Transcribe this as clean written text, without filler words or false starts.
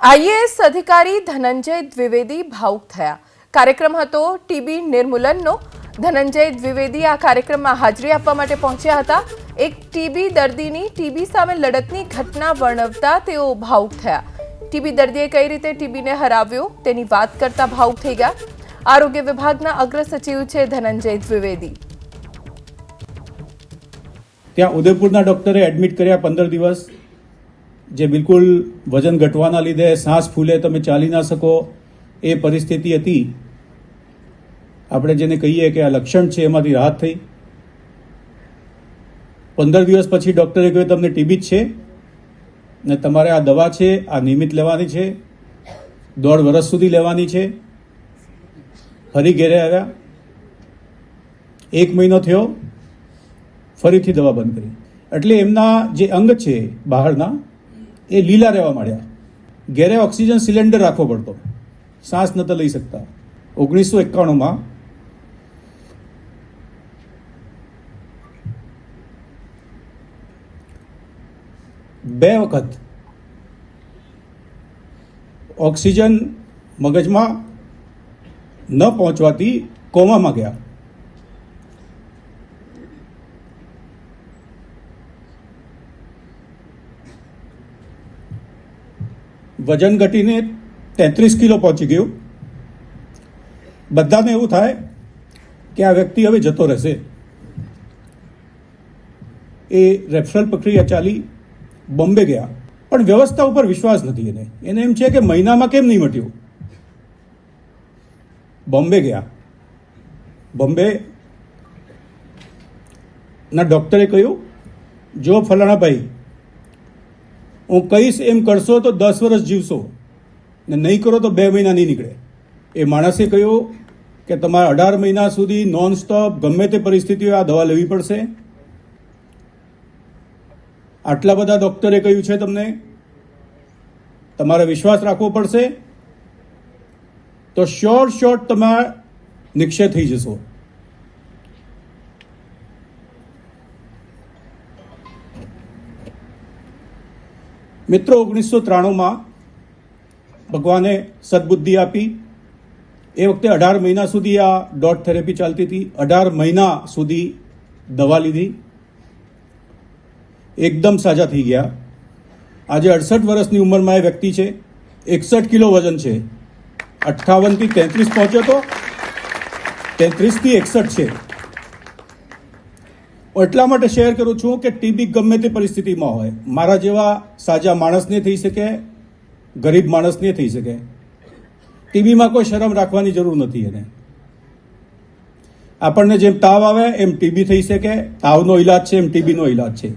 IAS અધિકારી ધનંજય દ્વિવેદી ભાવુક થયા। કાર્યક્રમ હતો ટીબી નિર્મૂલનનો। ધનંજય દ્વિવેદી આ કાર્યક્રમમાં હાજરી આપવા માટે પહોંચ્યા હતા। એક ટીબી દર્દીની ટીબી સામે લડતની ઘટના વર્ણવતા તેઓ ભાવુક થયા। ટીબી દર્દીએ કઈ રીતે ટીબીને હરાવ્યો તેની વાત કરતા ભાવુક થઈ ગયા। આરોગ્ય વિભાગના અગ્ર સચિવ છે ધનંજય દ્વિવેદી। ત્યાં ઉદયપુરના ડોક્ટરે એડમિટ કર્યા 15 દિવસ, જે બિલકુલ વજન ઘટવાના લીધે શ્વાસ ફૂલે, તમે ચાલી ના શકો એ પરિસ્થિતિ હતી। આપણે જેને કહીએ કે આ લક્ષણ છે એમાંથી રાહત થઈ। 15 દિવસ પછી ડૉક્ટરે કહ્યું તમને ટીબી જ છે ને તમારે આ દવા છે આ નિયમિત લેવાની છે, 1.5 વર્ષ સુધી લેવાની છે। ફરી ઘેરે આવ્યા, 1 મહિનો થયો, ફરીથી દવા બંધ કરી। એટલે એમના જે અંગ છે બહારના એ લીલા રહેવા માંડ્યા। ઘેરે ઓક્સિજન સિલિન્ડર રાખવો પડતો, શ્વાસ નહોતા લઈ શકતા। 1991માં બે વખત ઓક્સિજન મગજમાં ન પહોંચવાથી કોમામાં ગયા। વજન ઘટીને 33 કિલો પહોંચી ગયું। બધાને એવું થાય કે આ વ્યક્તિ હવે જતો રહેશે। એ રેફરલ પ્રક્રિયા ચાલી, બોમ્બે ગયા, પણ વ્યવસ્થા ઉપર વિશ્વાસ નથી એને એમ છે કે મહિનામાં કેમ નહીં મટ્યું। બોમ્બે ગયા, બોમ્બે ના ડૉક્ટરે કહ્યું જો ફલાણા ભાઈ હું કહીશ એમ કરશો તો 10 વર્ષ જીવશો ને નહીં કરો તો 2 મહિના નહીં નીકળે। એ માણસે કહ્યું કે તમારે 18 મહિના સુધી નોન સ્ટોપ ગમે તે પરિસ્થિતિઓ આ દવા લેવી પડશે। આટલા બધા ડૉક્ટરે કહ્યું છે તમને, તમારે વિશ્વાસ રાખવો પડશે, તો શ્યોર તમે નિક્ષેપ થઈ જશો। મિત્રો, 1993માં ભગવાને સદબુદ્ધિ આપી। એ વખતે 18 મહિના સુધી આ ડોટ થેરેપી ચાલતી હતી। 18 મહિના સુધી દવા લીધી, એકદમ સાજા થઈ ગયા। આજે 68 વર્ષની ઉંમરમાં એ વ્યક્તિ છે, 61 કિલો વજન છે, 58 થી 33 પહોંચ્યો તો 33 થી 61 છે। એટલા માટે શેર કરું છું કે ટીબી ગમે તે પરિસ્થિતિમાં હોય, મારા જેવા સાજા માણસને થઈ શકે, ગરીબ માણસને થઈ શકે। ટીબીમાં કોઈ શરમ રાખવાની જરૂર નથી। આપણને જેમ તાવ આવે એમ ટીબી થઈ શકે, તાવનો ઈલાજ છે એમ ટીબીનો ઈલાજ છે।